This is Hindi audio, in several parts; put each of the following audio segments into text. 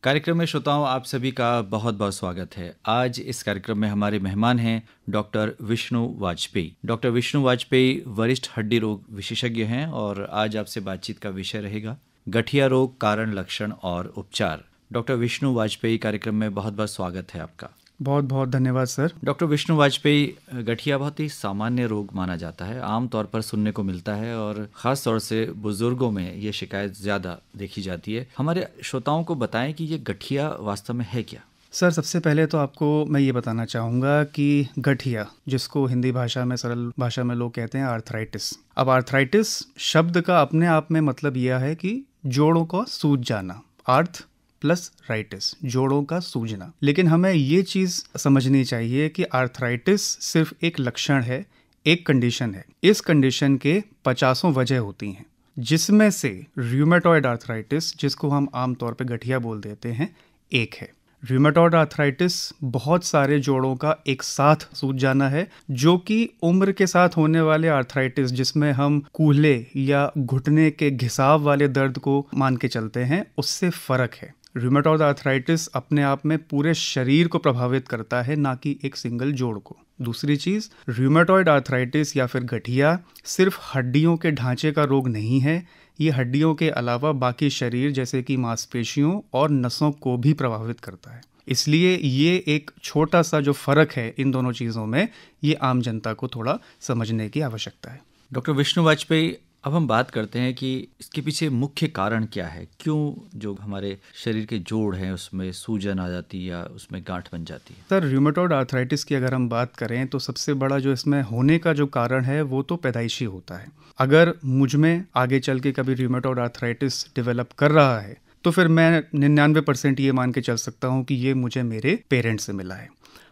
कार्यक्रम में श्रोताओं आप सभी का बहुत बहुत स्वागत है। आज इस कार्यक्रम में हमारे मेहमान हैं डॉक्टर विष्णु वाजपेयी। डॉक्टर विष्णु वाजपेयी वरिष्ठ हड्डी रोग विशेषज्ञ हैं और आज आपसे बातचीत का विषय रहेगा गठिया रोग, कारण, लक्षण और उपचार। डॉक्टर विष्णु वाजपेयी कार्यक्रम में बहुत बहुत स्वागत है आपका। बहुत बहुत धन्यवाद सर। डॉक्टर विष्णु वाजपेयी, गठिया बहुत ही सामान्य रोग माना जाता है, आमतौर पर सुनने को मिलता है और ख़ास तौर से बुजुर्गों में ये शिकायत ज़्यादा देखी जाती है। हमारे श्रोताओं को बताएं कि ये गठिया वास्तव में है क्या। सर, सबसे पहले तो आपको मैं ये बताना चाहूँगा कि गठिया, जिसको हिंदी भाषा में, सरल भाषा में लोग कहते हैं आर्थराइटिस। अब आर्थराइटिस शब्द का अपने आप में मतलब यह है कि जोड़ों का सूज जाना, आर्थ प्लस राइटिस, जोड़ों का सूजना। लेकिन हमें ये चीज़ समझनी चाहिए कि आर्थराइटिस सिर्फ एक लक्षण है, एक कंडीशन है। इस कंडीशन के 50 वजह होती हैं, जिसमें से रूमेटॉइड आर्थराइटिस, जिसको हम आमतौर पे गठिया बोल देते हैं, एक है। रूमेटॉइड आर्थराइटिस बहुत सारे जोड़ों का एक साथ सूज जाना है, जो कि उम्र के साथ होने वाले आर्थराइटिस, जिसमें हम कूल्हे या घुटने के घिसाव वाले दर्द को मान के चलते हैं, उससे फर्क है। रूमेटॉइड आर्थराइटिस अपने आप में पूरे शरीर को प्रभावित करता है, ना कि एक सिंगल जोड़ को। दूसरी चीज़, रूमेटॉइड आर्थराइटिस या फिर गठिया सिर्फ हड्डियों के ढांचे का रोग नहीं है, ये हड्डियों के अलावा बाकी शरीर जैसे कि मांसपेशियों और नसों को भी प्रभावित करता है। इसलिए ये एक छोटा सा जो फ़र्क है इन दोनों चीज़ों में, ये आम जनता को थोड़ा समझने की आवश्यकता है। डॉक्टर विष्णु वाजपेयी, अब हम बात करते हैं कि इसके पीछे मुख्य कारण क्या है, क्यों जो हमारे शरीर के जोड़ हैं उसमें सूजन आ जाती है या उसमें गांठ बन जाती है। सर, रूमेटॉइड आर्थराइटिस की अगर हम बात करें तो सबसे बड़ा जो इसमें होने का जो कारण है वो तो पैदाइशी होता है। अगर मुझ में आगे चल के कभी रूमेटॉइड आर्थराइटिस डेवलप कर रहा है तो फिर मैं 99% ये मान के चल सकता हूँ कि ये मुझे मेरे पेरेंट्स से मिला है।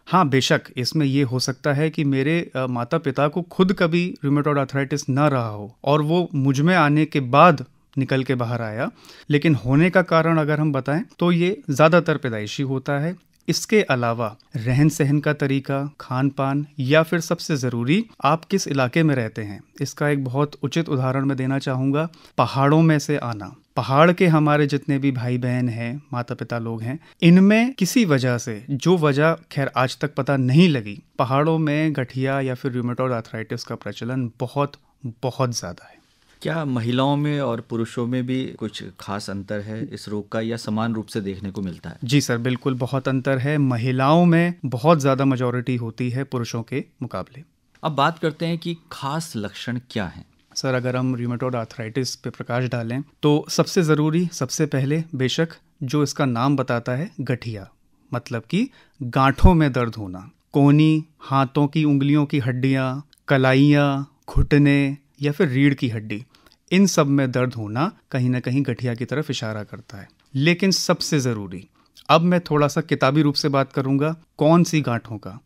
हाँ, बेशक इसमें ये हो सकता है कि मेरे माता पिता को खुद कभी रूमेटॉइड आर्थराइटिस ना रहा हो और वो मुझ में आने के बाद निकल के बाहर आया, लेकिन होने का कारण अगर हम बताएं तो ये ज़्यादातर पैदाइशी होता है। इसके अलावा रहन सहन का तरीका, खान पान, या फिर सबसे ज़रूरी आप किस इलाके में रहते हैं, इसका एक बहुत उचित उदाहरण मैं देना चाहूँगा। पहाड़ों में से आना, पहाड़ के हमारे जितने भी भाई बहन हैं, माता पिता लोग हैं, इनमें किसी वजह से, जो वजह खैर आज तक पता नहीं लगी, पहाड़ों में गठिया या फिर रूमेटॉइड आर्थराइटिस का प्रचलन बहुत बहुत ज़्यादा है। क्या महिलाओं में और पुरुषों में भी कुछ खास अंतर है इस रोग का, या समान रूप से देखने को मिलता है? जी सर, बिल्कुल बहुत अंतर है। महिलाओं में बहुत ज़्यादा मेजॉरिटी होती है पुरुषों के मुकाबले। अब बात करते हैं कि खास लक्षण क्या हैं। सर, अगर हम रूमेटॉइड आर्थराइटिस पे प्रकाश डालें तो सबसे ज़रूरी, सबसे पहले बेशक जो इसका नाम बताता है, गठिया, मतलब कि गांठों में दर्द होना। कोहनी, हाथों की उंगलियों की हड्डियाँ, कलाइयाँ, घुटने या फिर रीढ़ की हड्डी, इन सब में दर्द होना कहीं ना कहीं गठिया की तरफ इशारा करता है। लेकिन सबसे ज़रूरी, अब मैं थोड़ा सा किताबी रूप से बात करूँगा, कौन सी गांठों का,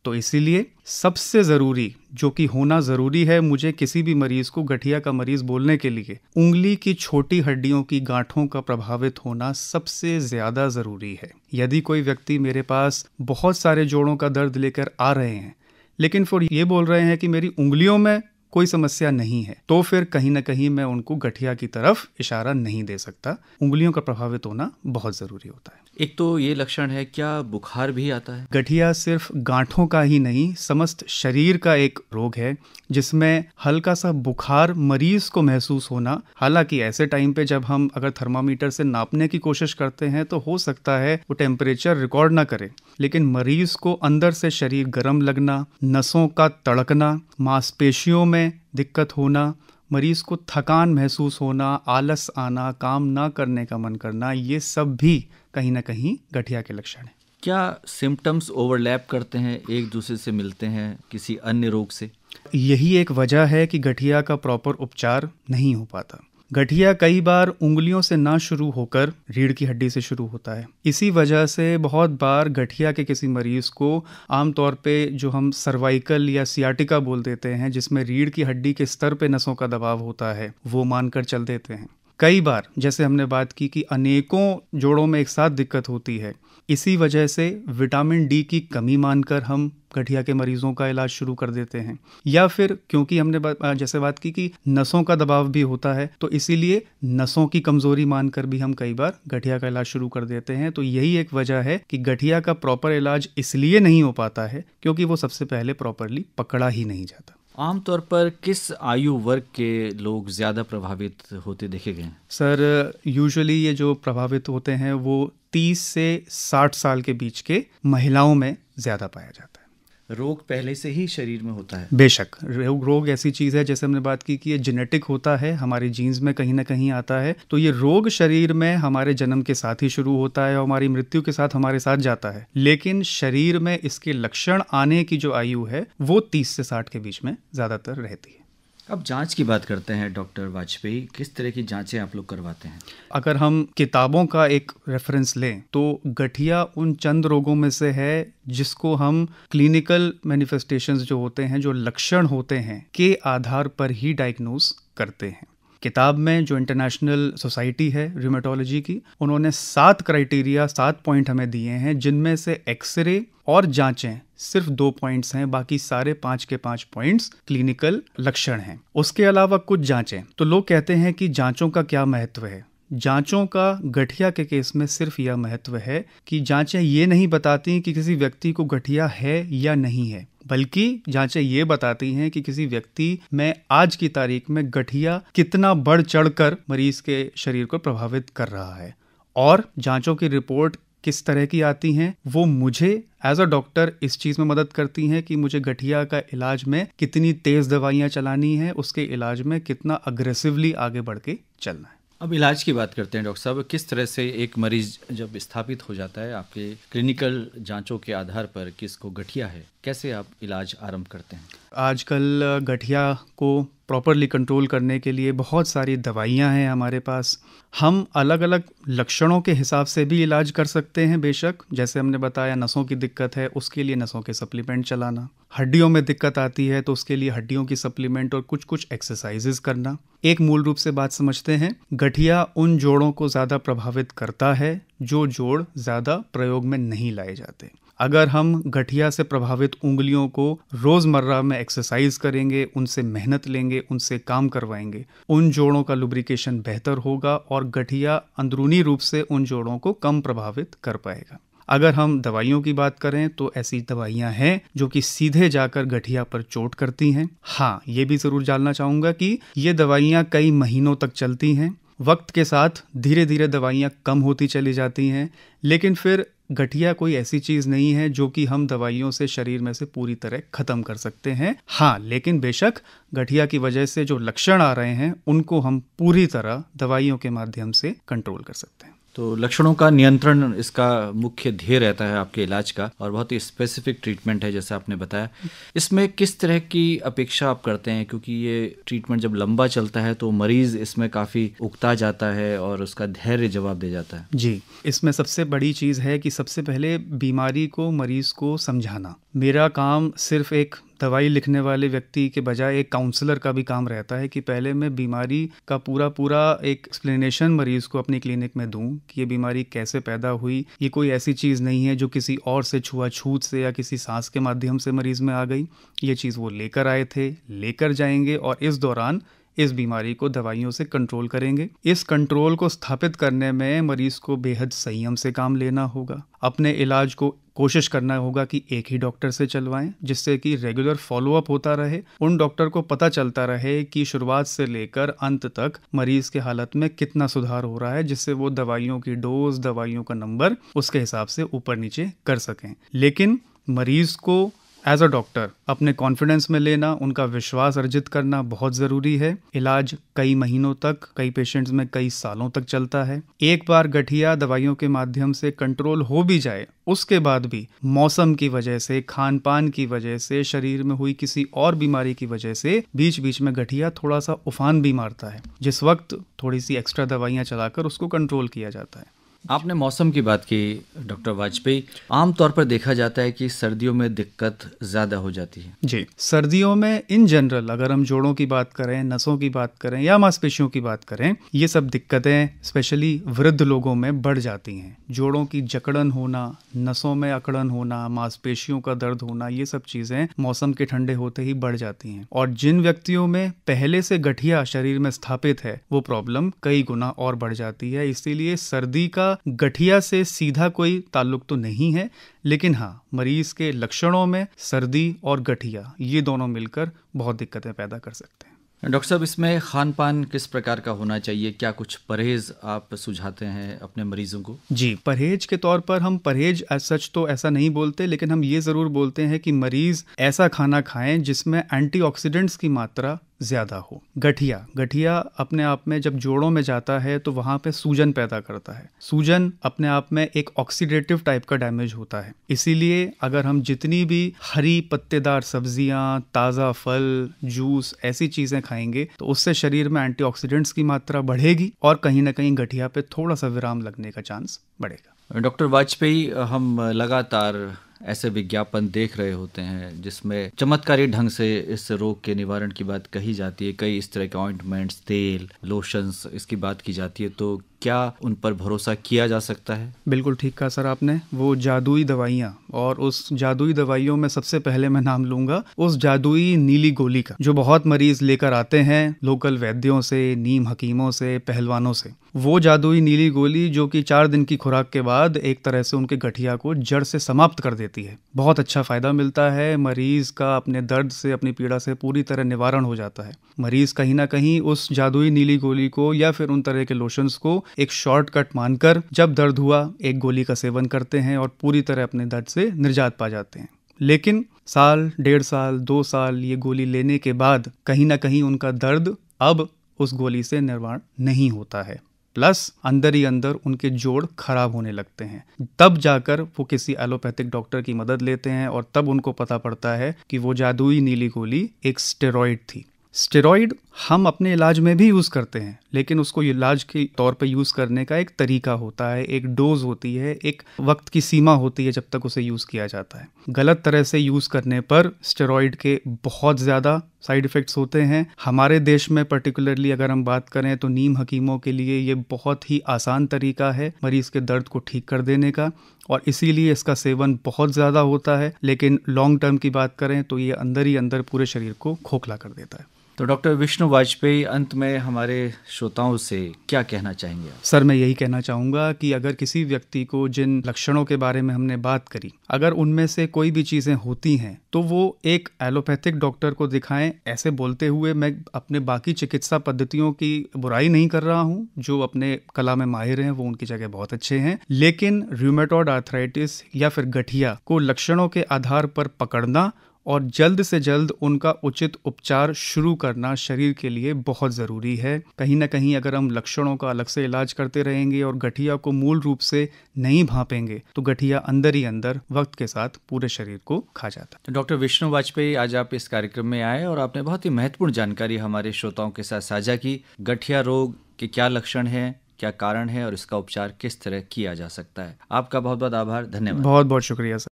तो इसीलिए सबसे ज़रूरी जो कि होना ज़रूरी है मुझे किसी भी मरीज़ को गठिया का मरीज़ बोलने के लिए, उंगली की छोटी हड्डियों की गांठों का प्रभावित होना सबसे ज़्यादा ज़रूरी है। यदि कोई व्यक्ति मेरे पास बहुत सारे जोड़ों का दर्द लेकर आ रहे हैं, लेकिन फिर ये बोल रहे हैं कि मेरी उंगलियों में कोई समस्या नहीं है, तो फिर कहीं ना कहीं मैं उनको गठिया की तरफ इशारा नहीं दे सकता। उंगलियों का प्रभावित होना बहुत ज़रूरी होता है। एक तो ये लक्षण है, क्या बुखार भी आता है? गठिया सिर्फ गांठों का ही नहीं, समस्त शरीर का एक रोग है जिसमें हल्का सा बुखार मरीज को महसूस होना। हालांकि ऐसे टाइम पे जब हम अगर थर्मामीटर से नापने की कोशिश करते हैं तो हो सकता है वो टेम्परेचर रिकॉर्ड ना करे, लेकिन मरीज को अंदर से शरीर गर्म लगना, नसों का तड़कना, मांसपेशियों में दिक्कत होना, मरीज को थकान महसूस होना, आलस आना, काम ना करने का मन करना, ये सब भी कहीं ना कहीं गठिया के लक्षण हैं। क्या सिम्टम्स ओवरलैप करते हैं, एक दूसरे से मिलते हैं किसी अन्य रोग से? यही एक वजह है कि गठिया का प्रॉपर उपचार नहीं हो पाता। गठिया कई बार उंगलियों से ना शुरू होकर रीढ़ की हड्डी से शुरू होता है। इसी वजह से बहुत बार गठिया के किसी मरीज को आमतौर पे जो हम सर्वाइकल या सियाटिका बोल देते हैं, जिसमें रीढ़ की हड्डी के स्तर पे नसों का दबाव होता है, वो मानकर चल देते हैं। कई बार जैसे हमने बात की कि अनेकों जोड़ों में एक साथ दिक्कत होती है, इसी वजह से विटामिन डी की कमी मानकर हम गठिया के मरीजों का इलाज शुरू कर देते हैं, या फिर क्योंकि हमने जैसे बात की कि नसों का दबाव भी होता है, तो इसीलिए नसों की कमजोरी मानकर भी हम कई बार गठिया का इलाज शुरू कर देते हैं। तो यही एक वजह है कि गठिया का प्रॉपर इलाज इसलिए नहीं हो पाता है क्योंकि वो सबसे पहले प्रॉपरली पकड़ा ही नहीं जाता। आमतौर पर किस आयु वर्ग के लोग ज़्यादा प्रभावित होते देखे गए हैं? सर, यूजुअली ये जो प्रभावित होते हैं वो 30 से 60 साल के बीच के महिलाओं में ज़्यादा पाया जाता है। रोग पहले से ही शरीर में होता है? बेशक, रोग ऐसी चीज़ है, जैसे हमने बात की कि ये जेनेटिक होता है, हमारी जीन्स में कहीं ना कहीं आता है। तो ये रोग शरीर में हमारे जन्म के साथ ही शुरू होता है और हमारी मृत्यु के साथ हमारे साथ जाता है, लेकिन शरीर में इसके लक्षण आने की जो आयु है वो 30 से 60 के बीच में ज़्यादातर रहती है। अब जांच की बात करते हैं डॉक्टर वाजपेयी, किस तरह की जांचें आप लोग करवाते हैं? अगर हम किताबों का एक रेफरेंस लें तो गठिया उन चंद रोगों में से है जिसको हम क्लिनिकल मैनिफेस्टेशंस जो होते हैं, जो लक्षण होते हैं, के आधार पर ही डायग्नोज करते हैं। किताब में जो इंटरनेशनल सोसाइटी है रूमेटोलॉजी की, उन्होंने 7 क्राइटेरिया, 7 पॉइंट हमें दिए हैं, जिनमें से एक्सरे और जांचें सिर्फ 2 पॉइंट्स हैं, बाकी सारे 5 के 5 पॉइंट्स क्लिनिकल लक्षण हैं। उसके अलावा कुछ जांचें, तो लोग कहते हैं कि जांचों का क्या महत्व है। जांचों का गठिया के केस में सिर्फ यह महत्व है कि जांचें ये नहीं बताती कि किसी व्यक्ति को गठिया है या नहीं है, बल्कि जांचें ये बताती हैं कि किसी व्यक्ति में आज की तारीख में गठिया कितना बढ़ चढ़कर मरीज के शरीर को प्रभावित कर रहा है। और जांचों की रिपोर्ट किस तरह की आती हैं वो मुझे एज अ डॉक्टर इस चीज़ में मदद करती हैं कि मुझे गठिया का इलाज में कितनी तेज़ दवाइयाँ चलानी है, उसके इलाज में कितना अग्रेसिवली आगे बढ़ के चलना है। अब इलाज की बात करते हैं डॉक्टर साहब, किस तरह से एक मरीज जब स्थापित हो जाता है आपके क्लिनिकल जांचों के आधार पर कि इसको गठिया है, कैसे आप इलाज आरंभ करते हैं? आजकल गठिया को प्रॉपरली कंट्रोल करने के लिए बहुत सारी दवाइयां हैं हमारे पास। हम अलग अलग लक्षणों के हिसाब से भी इलाज कर सकते हैं। बेशक, जैसे हमने बताया, नसों की दिक्कत है, उसके लिए नसों के सप्लीमेंट चलाना। हड्डियों में दिक्कत आती है तो उसके लिए हड्डियों की सप्लीमेंट और कुछ कुछ एक्सरसाइजेज करना। एक मूल रूप से बात समझते हैं, गठिया उन जोड़ों को ज़्यादा प्रभावित करता है जो जोड़ ज़्यादा प्रयोग में नहीं लाए जाते। अगर हम गठिया से प्रभावित उंगलियों को रोज़मर्रा में एक्सरसाइज करेंगे, उनसे मेहनत लेंगे, उनसे काम करवाएंगे, उन जोड़ों का लुब्रिकेशन बेहतर होगा और गठिया अंदरूनी रूप से उन जोड़ों को कम प्रभावित कर पाएगा। अगर हम दवाइयों की बात करें तो ऐसी दवाइयां हैं जो कि सीधे जाकर गठिया पर चोट करती हैं। हाँ, ये भी ज़रूर जानना चाहूँगा कि ये दवाइयां कई महीनों तक चलती हैं। वक्त के साथ धीरे धीरे दवाइयां कम होती चली जाती हैं, लेकिन फिर गठिया कोई ऐसी चीज़ नहीं है जो कि हम दवाइयों से शरीर में से पूरी तरह ख़त्म कर सकते हैं। हाँ, लेकिन बेशक गठिया की वजह से जो लक्षण आ रहे हैं उनको हम पूरी तरह दवाइयों के माध्यम से कंट्रोल कर सकते हैं। तो लक्षणों का नियंत्रण इसका मुख्य ध्येय रहता है आपके इलाज का, और बहुत ही स्पेसिफिक ट्रीटमेंट है जैसे आपने बताया। इसमें किस तरह की अपेक्षा आप करते हैं, क्योंकि ये ट्रीटमेंट जब लंबा चलता है तो मरीज इसमें काफ़ी उकता जाता है और उसका धैर्य जवाब दे जाता है? जी, इसमें सबसे बड़ी चीज़ है कि सबसे पहले बीमारी को, मरीज को समझाना। मेरा काम सिर्फ एक दवाई लिखने वाले व्यक्ति के बजाय एक काउंसलर का भी काम रहता है कि पहले मैं बीमारी का पूरा एक एक्सप्लेनेशन मरीज़ को अपनी क्लिनिक में दूं कि ये बीमारी कैसे पैदा हुई। ये कोई ऐसी चीज़ नहीं है जो किसी और से छुआछूत से या किसी सांस के माध्यम से मरीज़ में आ गई। ये चीज़ वो लेकर आए थे, लेकर जाएंगे और इस दौरान इस बीमारी को दवाइयों से कंट्रोल करेंगे। इस कंट्रोल को स्थापित करने में मरीज को बेहद संयम से काम लेना होगा। अपने इलाज को कोशिश करना होगा कि एक ही डॉक्टर से चलवाएं, जिससे कि रेगुलर फॉलोअप होता रहे। उन डॉक्टर को पता चलता रहे कि शुरुआत से लेकर अंत तक मरीज के हालत में कितना सुधार हो रहा है, जिससे वो दवाइयों की डोज, दवाइयों का नंबर उसके हिसाब से ऊपर नीचे कर सकें। लेकिन मरीज को एज अ डॉक्टर अपने कॉन्फिडेंस में लेना, उनका विश्वास अर्जित करना बहुत ज़रूरी है। इलाज कई महीनों तक, कई पेशेंट्स में कई सालों तक चलता है। एक बार गठिया दवाइयों के माध्यम से कंट्रोल हो भी जाए, उसके बाद भी मौसम की वजह से, खान पान की वजह से, शरीर में हुई किसी और बीमारी की वजह से बीच बीच में गठिया थोड़ा सा उफान भी मारता है, जिस वक्त थोड़ी सी एक्स्ट्रा दवाइयाँ चलाकर उसको कंट्रोल किया जाता है। आपने मौसम की बात की डॉक्टर वाजपेयी। आमतौर पर देखा जाता है कि सर्दियों में दिक्कत ज़्यादा हो जाती है। जी, सर्दियों में इन जनरल अगर हम जोड़ों की बात करें, नसों की बात करें या मांसपेशियों की बात करें, ये सब दिक्कतें स्पेशली वृद्ध लोगों में बढ़ जाती हैं। जोड़ों की जकड़न होना, नसों में अकड़न होना, मांसपेशियों का दर्द होना, ये सब चीज़ें मौसम के ठंडे होते ही बढ़ जाती हैं। और जिन व्यक्तियों में पहले से गठिया शरीर में स्थापित है, वो प्रॉब्लम कई गुना और बढ़ जाती है। इसीलिए सर्दी का गठिया से सीधा कोई ताल्लुक तो नहीं है, लेकिन हाँ, मरीज के लक्षणों में सर्दी और गठिया ये दोनों मिलकर बहुत दिक्कतें पैदा कर सकते हैं। डॉक्टर साहब, इसमें खान पान किस प्रकार का होना चाहिए? क्या कुछ परहेज आप सुझाते हैं अपने मरीजों को? जी, परहेज के तौर पर हम परहेज एज सच तो ऐसा नहीं बोलते, लेकिन हम ये ज़रूर बोलते हैं कि मरीज ऐसा खाना खाएं जिसमें एंटीऑक्सीडेंट्स की मात्रा ज़्यादा हो। गठिया अपने आप में जब जोड़ों में जाता है तो वहाँ पे सूजन पैदा करता है। सूजन अपने आप में एक ऑक्सीडेटिव टाइप का डैमेज होता है। इसीलिए अगर हम जितनी भी हरी पत्तेदार सब्जियाँ, ताज़ा फल, जूस, ऐसी चीज़ें खाएंगे तो उससे शरीर में एंटीऑक्सीडेंट्स की मात्रा बढ़ेगी और कहीं ना कहीं गठिया पे थोड़ा सा विराम लगने का चांस बढ़ेगा। डॉक्टर वाजपेयी, हम लगातार ऐसे विज्ञापन देख रहे होते हैं जिसमें चमत्कारी ढंग से इस रोग के निवारण की बात कही जाती है। कई इस तरह के ऑइंटमेंट्स, तेल, लोशंस, इसकी बात की जाती है। तो क्या उन पर भरोसा किया जा सकता है? बिल्कुल ठीक कहा सर आपने। वो जादुई दवाइयाँ, और उस जादुई दवाइयों में सबसे पहले मैं नाम लूँगा उस जादुई नीली गोली का, जो बहुत मरीज लेकर आते हैं लोकल वैद्यों से, नीम हकीमों से, पहलवानों से। वो जादुई नीली गोली जो कि 4 दिन की खुराक के बाद एक तरह से उनके गठिया को जड़ से समाप्त कर देती है। बहुत अच्छा फायदा मिलता है, मरीज का अपने दर्द से, अपनी पीड़ा से पूरी तरह निवारण हो जाता है। मरीज कहीं ना कहीं उस जादुई नीली गोली को या फिर उन तरह के लोशंस को एक शॉर्टकट मानकर जब दर्द हुआ एक गोली का सेवन करते हैं और पूरी तरह अपने दर्द से निजात पा जाते हैं। लेकिन साल, 1.5 साल, 2 साल ये गोली लेने के बाद कहीं ना कहीं उनका दर्द अब उस गोली से निवारण नहीं होता है, प्लस अंदर ही अंदर उनके जोड़ खराब होने लगते हैं। तब जाकर वो किसी एलोपैथिक डॉक्टर की मदद लेते हैं और तब उनको पता पड़ता है कि वो जादुई नीली गोली एक स्टेरॉइड थी। स्टेरॉइड हम अपने इलाज में भी यूज़ करते हैं, लेकिन उसको इलाज के तौर पे यूज़ करने का एक तरीका होता है, एक डोज होती है, एक वक्त की सीमा होती है जब तक उसे यूज़ किया जाता है। गलत तरह से यूज़ करने पर स्टेरॉइड के बहुत ज़्यादा साइड इफ़ेक्ट्स होते हैं। हमारे देश में पर्टिकुलरली अगर हम बात करें तो नीम हकीमों के लिए ये बहुत ही आसान तरीका है मरीज़ के दर्द को ठीक कर देने का, और इसीलिए इसका सेवन बहुत ज़्यादा होता है। लेकिन लॉन्ग टर्म की बात करें तो ये अंदर ही अंदर पूरे शरीर को खोखला कर देता है। तो डॉक्टर विष्णु वाजपेयी, अंत में हमारे श्रोताओं से क्या कहना चाहेंगे आप? सर, मैं यही कहना चाहूँगा कि अगर किसी व्यक्ति को जिन लक्षणों के बारे में हमने बात करी, अगर उनमें से कोई भी चीज़ें होती हैं तो वो एक एलोपैथिक डॉक्टर को दिखाएं। ऐसे बोलते हुए मैं अपने बाकी चिकित्सा पद्धतियों की बुराई नहीं कर रहा हूँ, जो अपने कला में माहिर हैं वो उनकी जगह बहुत अच्छे हैं, लेकिन रूमेटॉइड आर्थराइटिस या फिर गठिया को लक्षणों के आधार पर पकड़ना और जल्द से जल्द उनका उचित उपचार शुरू करना शरीर के लिए बहुत ज़रूरी है। कहीं ना कहीं अगर हम लक्षणों का अलग से इलाज करते रहेंगे और गठिया को मूल रूप से नहीं भांपेंगे तो गठिया अंदर ही अंदर वक्त के साथ पूरे शरीर को खा जाता है। तो डॉक्टर विष्णु वाजपेयी, आज आप इस कार्यक्रम में आए और आपने बहुत ही महत्वपूर्ण जानकारी हमारे श्रोताओं के साथ साझा की। गठिया रोग के क्या लक्षण हैं, क्या कारण है और इसका उपचार किस तरह किया जा सकता है। आपका बहुत बहुत आभार, धन्यवाद। बहुत बहुत शुक्रिया सर।